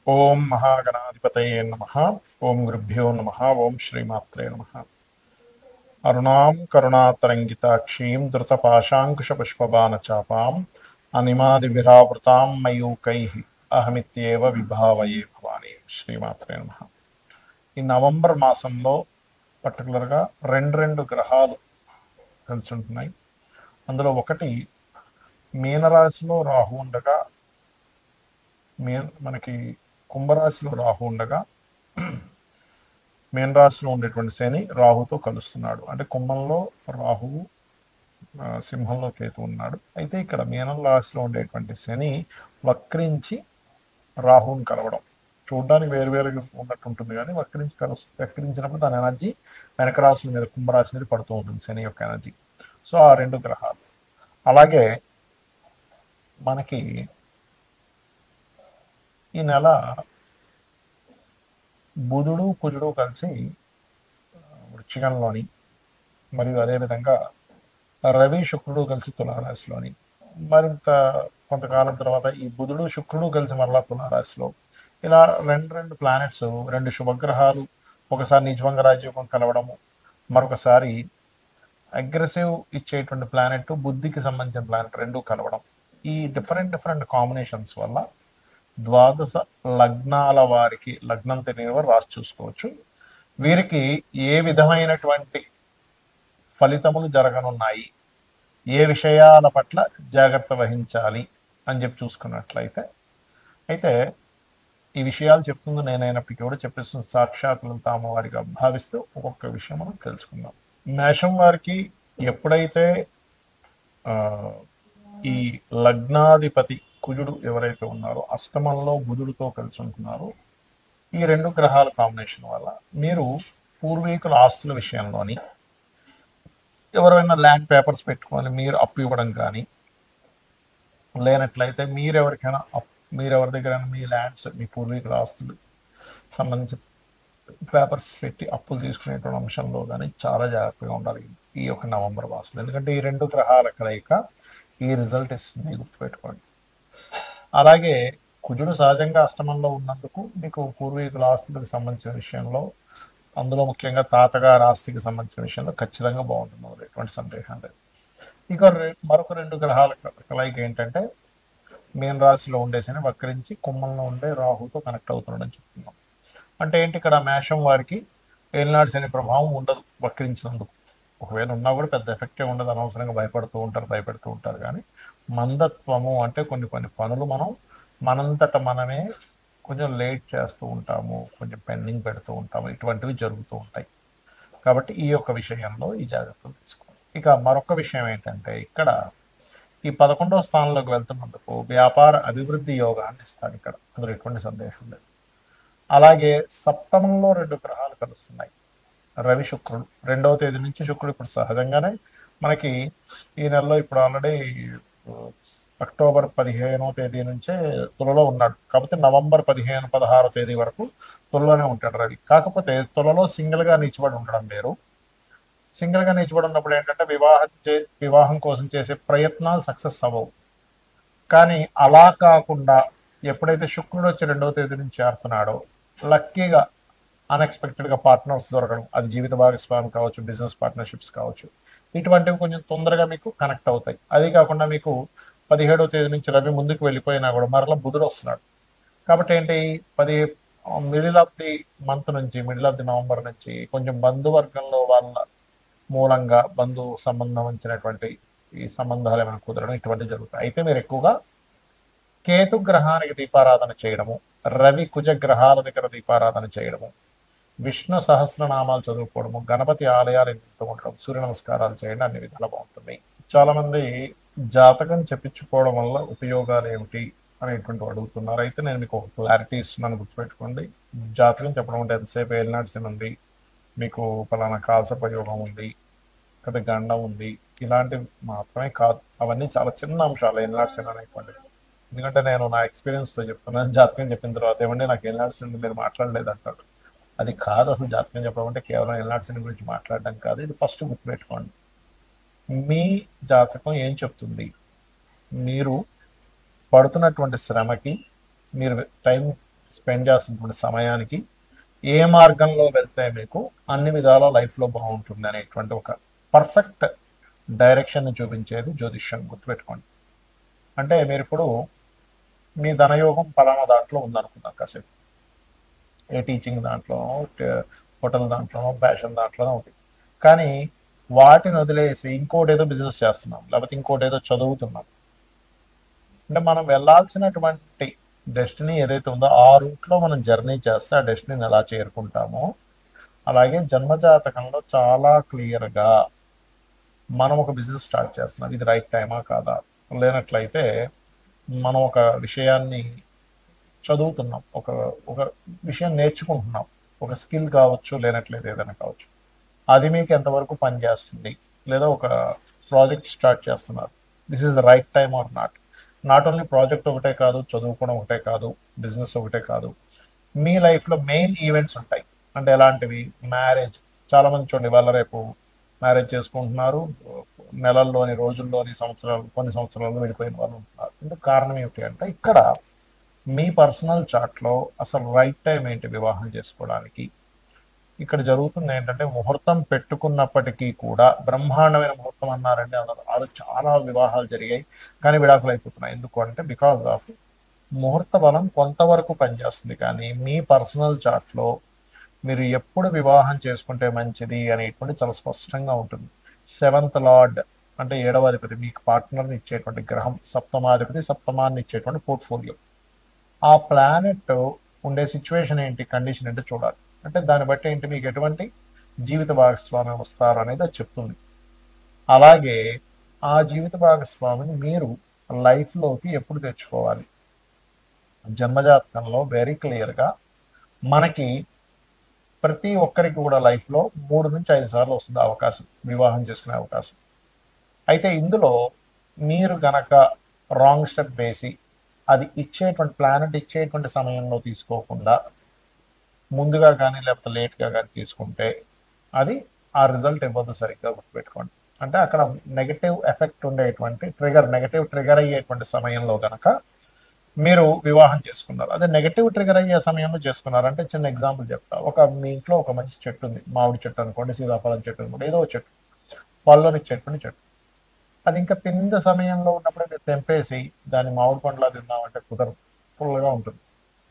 ఓం మహాగణాధిపతయే నమః. ఓం గురుభ్యో నమః. ఓం శ్రీమాత్రే నమః. అరుణాం కరుణాతరంగితాక్షీం ధృతపాశాంకుశపుష్పబాణచాపాం అనిమాదిభిరావృతాం మయూకైః అహమిత్యేవ విభావయే భవాని. శ్రీమాత్రే నమః. ఈ నవంబర్ మాసంలో పర్టికులర్గా రెండు గ్రహాలు కలిసి ఉంటున్నాయి. అందులో ఒకటి మీనరాశిలో రాహు ఉండగా, మనకి కుంభరాశిలో రాహు ఉండగా మీన రాశిలో ఉండేటువంటి శని రాహుతో కలుస్తున్నాడు. అంటే కుంభంలో రాహువు, సింహంలో కేతు ఉన్నాడు. అయితే ఇక్కడ మీన రాశిలో ఉండేటువంటి శని వక్రించి రాహువుని కలవడం చూడడానికి వేరువేరుగా ఉన్నట్టు ఉంటుంది, కానీ వక్రించినప్పుడు దాని ఎనర్జీ వెనక రాశుల మీద, కుంభరాశి మీద పడుతూ ఉంటుంది, శని యొక్క ఎనర్జీ. సో ఆ రెండు గ్రహాలు. అలాగే మనకి ఈ నెల బుధుడు కుజుడు కలిసి వృశ్చికంలోని, మరియు అదేవిధంగా రవి శుక్రుడు కలిసి తులారాశిలోని, మరింత కొంతకాలం తర్వాత ఈ బుధుడు శుక్రుడు కలిసి మరలా తులారాశిలో, ఇలా రెండు ప్లానెట్స్, రెండు శుభగ్రహాలు ఒకసారి నీచభంగ రాజ్యోగం కలవడము, మరొకసారి అగ్రెసివ్ ఇచ్చేటువంటి ప్లానెట్, బుద్ధికి సంబంధించిన ప్లానెట్ రెండు కలవడం. ఈ డిఫరెంట్ కాంబినేషన్స్ వల్ల ద్వాదశ లగ్నాల వారికి, లగ్నం తెలియని వారు రాసి చూసుకోవచ్చు, వీరికి ఏ విధమైనటువంటి ఫలితములు జరగనున్నాయి, ఏ విషయాల పట్ల జాగ్రత్త వహించాలి అని చెప్పి చూసుకున్నట్లయితే, అయితే ఈ విషయాలు చెప్తుంది నేనైనప్పటికీ కూడా చెప్పేస్తున్న సాక్షాత్ లలితామ్మ వారిగా భావిస్తూ ఒక్కొక్క విషయం మనం తెలుసుకుందాం. మేషం వారికి ఎప్పుడైతే ఈ లగ్నాధిపతి కుజుడు ఎవరైతే ఉన్నారో అష్టమంలో బుధుడితో కలిసి ఉంటున్నారో, ఈ రెండు గ్రహాల కాంబినేషన్ వల్ల మీరు పూర్వీకుల ఆస్తుల విషయంలోని, ఎవరైనా ల్యాండ్ పేపర్స్ పెట్టుకొని మీరు అప్పు ఇవ్వడం కానీ, లేనట్లయితే మీరెవరి దగ్గర మీ ల్యాండ్స్, మీ పూర్వీకుల ఆస్తులు సంబంధించి పేపర్స్ పెట్టి అప్పులు తీసుకునేటువంటి అంశంలో కానీ చాలా జాగ్రత్తగా ఉండాలి ఈ యొక్క నవంబర్ మాసంలో. ఎందుకంటే ఈ రెండు గ్రహాల కలయిక ఈ రిజల్ట్ ఇస్తుంది, గుర్తుపెట్టుకోండి. అలాగే కుజుడు సహజంగా అష్టమంలో ఉన్నందుకు మీకు పూర్వీకుల ఆస్తులకు సంబంధించిన విషయంలో, అందులో ముఖ్యంగా తాతగారి ఆస్తికి సంబంధించిన విషయంలో ఖచ్చితంగా బాగుంటుంది, ఎటువంటి సందేహం లేదు. ఇక మరొక రెండు గ్రహాల కలయిక ఏంటంటే, మీన రాశిలో ఉండేసని వక్రించి కుంభంలో ఉండే రాహుతో కనెక్ట్ అవుతున్నాడని చెప్తున్నాం. అంటే ఏంటి, ఇక్కడ మేషం వారికి ఏలినాడు శని ప్రభావం ఉండదు వక్రించినందుకు. ఒకవేళ ఉన్నా కూడా పెద్ద ఎఫెక్టే ఉండదు, అనవసరంగా భయపెడుతూ ఉంటారు. కానీ మందత్వము అంటే కొన్ని పనులు మనంతట మనమే కొంచెం లేట్ చేస్తూ ఉంటాము, కొంచెం పెండింగ్ పెడుతూ ఉంటాము, ఇటువంటివి జరుగుతూ ఉంటాయి. కాబట్టి ఈ యొక్క విషయంలో ఈ జాగ్రత్తలు తీసుకోండి. ఇక మరొక విషయం ఏంటంటే, ఇక్కడ ఈ 11వ స్థానంలోకి వెళ్తున్నందుకు వ్యాపార అభివృద్ధి యోగాన్ని ఇస్తాడు ఇక్కడ, అందులో ఎటువంటి సందేహం లేదు. అలాగే సప్తమంలో రెండు గ్రహాలు కలుస్తున్నాయి, రవి శుక్రుడు. 2వ తేదీ నుంచి శుక్రుడు ఇప్పుడు సహజంగానే మనకి ఈ నెలలో ఇప్పుడు ఆల్రెడీ అక్టోబర్ 15వ తేదీ నుంచే తులలో ఉన్నాడు. కాకపోతే నవంబర్ 15-16వ తేదీ వరకు తులలోనే ఉంటాడు రవి. కాకపోతే తులలో సింగిల్గా నిలిచిబడి ఉండడం వేరు. సింగిల్గా నిలిచిబడి ఉన్నప్పుడు ఏంటంటే వివాహం కోసం చేసే ప్రయత్నాలు సక్సెస్ అవ్వవు. కానీ అలా కాకుండా ఎప్పుడైతే శుక్రుడు వచ్చి 2వ తేదీ నుంచి చేరుతున్నాడో, లక్కీగా అన్ఎక్స్పెక్టెడ్గా పార్ట్నర్స్ దొరకడం, అది జీవిత భాగస్వామి కావచ్చు, బిజినెస్ పార్ట్నర్షిప్స్ కావచ్చు, ఇటువంటివి కొంచెం తొందరగా మీకు కనెక్ట్ అవుతాయి. అది కాకుండా మీకు 17వ తేదీ నుంచి రవి ముందుకు వెళ్ళిపోయినా కూడా మరలా బుధుడు వస్తున్నాడు. కాబట్టి ఏంటి, మిడిల్ ఆఫ్ ది నవంబర్ నుంచి కొంచెం బంధువర్గంలో వాళ్ళ మూలంగా బంధు సంబంధించినటువంటి ఈ సంబంధాలు ఏమైనా కుదరడం, ఇటువంటివి జరుగుతాయి. అయితే మీరు ఎక్కువగా కేతు గ్రహానికి దీపారాధన చేయడము, రవి కుజ గ్రహాల దగ్గర దీపారాధన చేయడము, విష్ణు సహస్రనామాలు చదువుకోవడము, గణపతి ఆలయాలు ఎంతో ఉండడం, సూర్య నమస్కారాలు చేయడం అన్ని విధాలు బాగుంటుంది. చాలా మంది జాతకం చెప్పించుకోవడం వల్ల ఉపయోగాలు ఏమిటి అనేటువంటి అడుగుతున్నారు. అయితే నేను మీకు ఒక క్లారిటీ ఇస్తున్నాను, గుర్తుపెట్టుకోండి. జాతకం చెప్పడం అంటే ఎంతసేపు ఏలినాడు శని ఉంది, మీకు పలానా కాల్సపయోగం ఉంది, కదా గండం ఉంది, ఇలాంటివి మాత్రమే కాదు. అవన్నీ చాలా చిన్న అంశాలు ఏలినాడు శని అనేటువంటివి. ఎందుకంటే నేను నా ఎక్స్పీరియన్స్తో చెప్తున్నాను. జాతకం చెప్పిన తర్వాత ఏమంటే నాకు ఏలినాడు శని మీరు మాట్లాడలేదు అంటాడు. అది కాదు, అసలు జాతకం చెప్పడం అంటే కేవలం ఏలినాడు శని గురించి మాట్లాడడం కాదు. ఇది ఫస్ట్ గుర్తుపెట్టుకోండి. మీ జాతకం ఏం చెప్తుంది, మీరు పడుతున్నటువంటి శ్రమకి మీరు టైం స్పెండ్ చేస్తున్నటువంటి సమయానికి ఏ మార్గంలో వెళ్తే మీకు అన్ని విధాల లైఫ్లో బాగుంటుంది అనేటువంటి ఒక పర్ఫెక్ట్ డైరెక్షన్ని చూపించేది జ్యోతిష్యం, గుర్తుపెట్టుకోండి. అంటే మీరు ఇప్పుడు మీ ధనయోగం పలానా దాంట్లో ఉందనుకుందాం కాసేపు, ఏ టీచింగ్ దాంట్లోనో, హోటల్ దాంట్లోనో, ఫ్యాషన్ దాంట్లోనో ఉంది. కానీ వాటిని వదిలేసి ఇంకోటి ఏదో బిజినెస్ చేస్తున్నాం, లేకపోతే ఇంకోటి ఏదో చదువుతున్నాం. అంటే మనం వెళ్ళాల్సినటువంటి డెస్టినీ ఏదైతే ఉందో ఆ రూట్లో మనం జర్నీ చేస్తే ఆ డెస్టినీని ఎలా చేరుకుంటామో, అలాగే జన్మజాతకంలో చాలా క్లియర్గా మనం ఒక బిజినెస్ స్టార్ట్ చేస్తున్నాం, ఇది రైట్ టైమా కాదా, లేనట్లయితే మనం ఒక విషయాన్ని చదువుతున్నాం, ఒక ఒక విషయం నేర్చుకుంటున్నాం, ఒక స్కిల్ కావచ్చు, లేనట్లయితే ఏదైనా కావచ్చు, అది మీకు ఎంతవరకు పనిచేస్తుంది, లేదా ఒక ప్రాజెక్ట్ స్టార్ట్ చేస్తున్నారు, this is the right time or not. Not only project ఒకటే కాదు, చదువుకోవడం ఒకటే కాదు, బిజినెస్ ఒకటే కాదు, మీ లైఫ్లో మెయిన్ ఈవెంట్స్ ఉంటాయి. అంటే ఎలాంటివి? మ్యారేజ్. చాలామంది చూడండి వాళ్ళ రేపు మ్యారేజ్ చేసుకుంటున్నారు, నెలల్లోని, రోజుల్లోని, సంవత్సరాలు, కొన్ని సంవత్సరాలు వెళ్ళిపోయిన వాళ్ళు ఉంటున్నారు. ఇందుకు కారణం ఏమిటి అంటే ఇక్కడ మీ పర్సనల్ చార్ట్లో అసలు రైట్ టైం ఏంటి వివాహం చేసుకోవడానికి. ఇక్కడ జరుగుతుంది ఏంటంటే ముహూర్తం పెట్టుకున్నప్పటికీ కూడా బ్రహ్మాండమైన ముహూర్తం అన్నారండి అన్నారు, అది చాలా వివాహాలు జరిగాయి కానీ విడాకులు అయిపోతున్నాయి. ఎందుకు అంటే బికాజ్ ఆఫ్ ముహూర్త బలం కొంతవరకు పనిచేస్తుంది, కానీ మీ పర్సనల్ చార్ట్లో మీరు ఎప్పుడు వివాహం చేసుకుంటే మంచిది అనేటువంటి చాలా స్పష్టంగా ఉంటుంది. సెవెంత్ లార్డ్ అంటే 7వ అధిపతి, మీకు పార్ట్నర్ని ఇచ్చేటువంటి గ్రహం. సప్తమాధిపతి సప్తమాన్ని ఇచ్చేటువంటి పోర్ట్ఫోలియో. ఆ ప్లానెట్ ఉండే సిచ్యువేషన్ ఏంటి, కండిషన్ ఏంటి చూడాలి. అంటే దాన్ని బట్టి ఏంటి మీకు ఎటువంటి జీవిత భాగస్వామ్యం వస్తారు అనేది అది చెప్తుంది. అలాగే ఆ జీవిత భాగస్వామిని మీరు లైఫ్లోకి ఎప్పుడు తెచ్చుకోవాలి. జన్మజాతకంలో వెరీ క్లియర్గా మనకి ప్రతి ఒక్కరికి కూడా లైఫ్లో 3 నుంచి 5 సార్లు వస్తుంది అవకాశం, వివాహం చేసుకునే అవకాశం. అయితే ఇందులో మీరు గనక రాంగ్ స్టెప్ వేసి అది ఇచ్చేటువంటి ప్లానెట్ ఇచ్చేటువంటి సమయంలో తీసుకోకుండా ముందుగా కానీ లేకపోతే లేట్గా కానీ తీసుకుంటే అది ఆ రిజల్ట్ ఇవ్వదు. సరిగ్గా గుర్తుపెట్టుకోండి. అంటే అక్కడ నెగటివ్ ఎఫెక్ట్ ఉండేటువంటి నెగటివ్ ట్రిగర్ అయ్యేటువంటి సమయంలో కనుక మీరు వివాహం చేసుకున్నారు, అదే నెగటివ్ ట్రిగర్ అయ్యే సమయంలో చేసుకున్నారంటే, చిన్న ఎగ్జాంపుల్ చెప్తా. మీ ఇంట్లో ఒక మంచి చెట్టు ఉంది, మామిడి చెట్టు అనుకోండి, సీతాఫలం చెట్టు అనుకోండి, ఏదో చెట్టు, పళ్ళని చెట్టు, అది ఇంకా పింద సమయంలో ఉన్నప్పుడే మీరు తెంపేసి దాన్ని మామిడి పండులా తిన్నామంటే కుదరదు, పుల్లగా ఉంటుంది.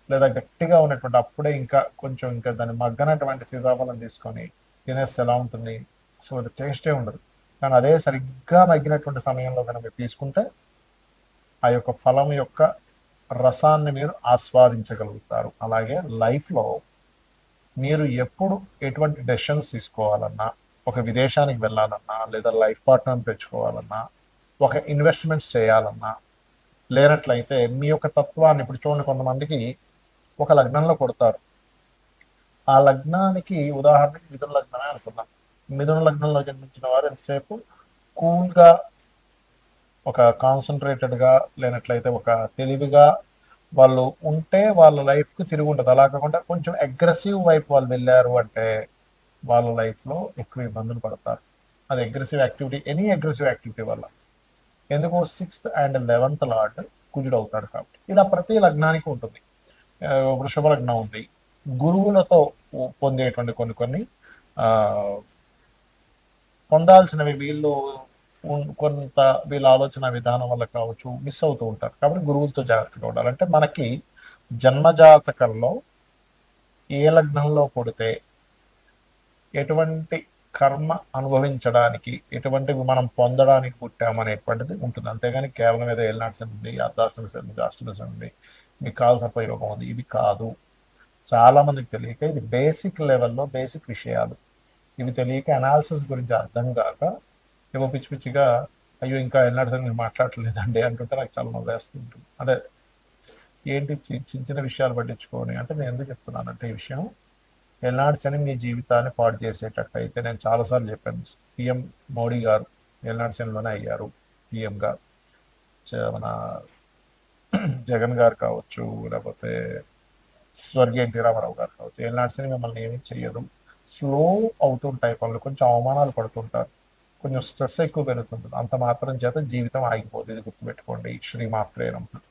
లేదా గట్టిగా ఉన్నటువంటి అప్పుడే ఇంకా కొంచెం ఇంకా దాన్ని మగ్గనటువంటి సీతాఫలం తీసుకొని తినేస్తే ఎలా ఉంటుంది, అసలు అది టేస్టే ఉండదు. కానీ అదే సరిగ్గా మగ్గినటువంటి సమయంలో కనుక మీరు తీసుకుంటే ఆ యొక్క ఫలం యొక్క రసాన్ని మీరు ఆస్వాదించగలుగుతారు. అలాగే లైఫ్లో మీరు ఎప్పుడు ఎటువంటి డెసిషన్స్ తీసుకోవాలన్నా, ఒక విదేశానికి వెళ్ళాలన్నా, లేదా లైఫ్ పార్ట్నర్ని తెచ్చుకోవాలన్నా, ఒక ఇన్వెస్ట్మెంట్స్ చేయాలన్నా, లేనట్లయితే మీ యొక్క తత్వాన్ని ఇప్పుడు చూడండి, కొంతమందికి ఒక లగ్నంలో కొడతారు, ఆ లగ్నానికి ఉదాహరణకి మిథున లగ్నమే అనుకుందాం. మిథున లగ్నంలో జన్మించిన వారు ఎంతసేపు కూల్గా, ఒక కాన్సన్ట్రేటెడ్గా, లేనట్లయితే ఒక తెలివిగా వాళ్ళు ఉంటే వాళ్ళ లైఫ్కి తిరిగి ఉంటుంది. అలా కాకుండా కొంచెం అగ్రెసివ్ వైపు వాళ్ళు వెళ్ళారు అంటే వాళ్ళ లైఫ్లో ఎక్కువ ఇబ్బందులు పడతారు. అది aggressive activity, any aggressive activity వల్ల. ఎందుకు? 6th and 11th లార్డ్ కుజుడు అవుతాడు కాబట్టి. ఇలా ప్రతి లగ్నానికి ఉంటుంది. వృషభ లగ్నం ఉంది, గురువులతో పొందేటువంటి కొన్ని పొందాల్సినవి వీళ్ళు కొంత వీళ్ళ ఆలోచన విధానం వల్ల కావచ్చు మిస్ అవుతూ ఉంటారు. కాబట్టి గురువులతో జాగ్రత్తగా ఉండాలి. అంటే మనకి జన్మజాతకంలో ఏ లగ్నంలో పుడితే ఎటువంటి కర్మ అనుభవించడానికి, ఎటువంటివి మనం పొందడానికి పుట్టామనేటువంటిది ఉంటుంది. అంతేగాని కేవలం ఏదో ఏలినాటి ఉంది, అర్ధాష్టమి ఉంది, అష్టమి ఉంది, మీకు కావాల్సిన ఉపయోగం ఉంది, ఇది కాదు. చాలా మందికి తెలియక ఇది బేసిక్ లెవెల్లో బేసిక్ విషయాలు, ఇవి తెలియక అనాలిసిస్ గురించి అర్థం కాక ఏవో పిచ్చి పిచ్చిగా అయ్యో ఇంకా ఏలినాటి మీరు మాట్లాడలేదండి అంటుంటే నాకు చాలా నవ్వేస్తుంటుంది. అంటే ఏంటి చిన్న చిన్న విషయాలు పట్టించుకొని, అంటే నేను ఎందుకు చెప్తున్నానంటే ఈ విషయం, ఏలినాటి శని మీ జీవితాన్ని పాడు చేసేటట్టయితే, నేను చాలాసార్లు చెప్పాను, పిఎం మోడీ గారు ఏలినాటి శనిలోనే అయ్యారు పిఎంగా. మన జగన్ గారు కావచ్చు, లేకపోతే స్వర్గీయ ఎన్టీ రామారావు గారు కావచ్చు, ఏలినాటి శని మిమ్మల్ని ఏమీ చెయ్యదు. స్లో అవుతుంటాయి పనులు, కొంచెం అవమానాలు పడుతుంటారు, కొంచెం స్ట్రెస్ ఎక్కువ పెరుగుతుంటుంది, అంత మాత్రం చేత జీవితం ఆగిపోతుంది. ఇది గుర్తుపెట్టుకోండి. శ్రీమాత్రే నమః.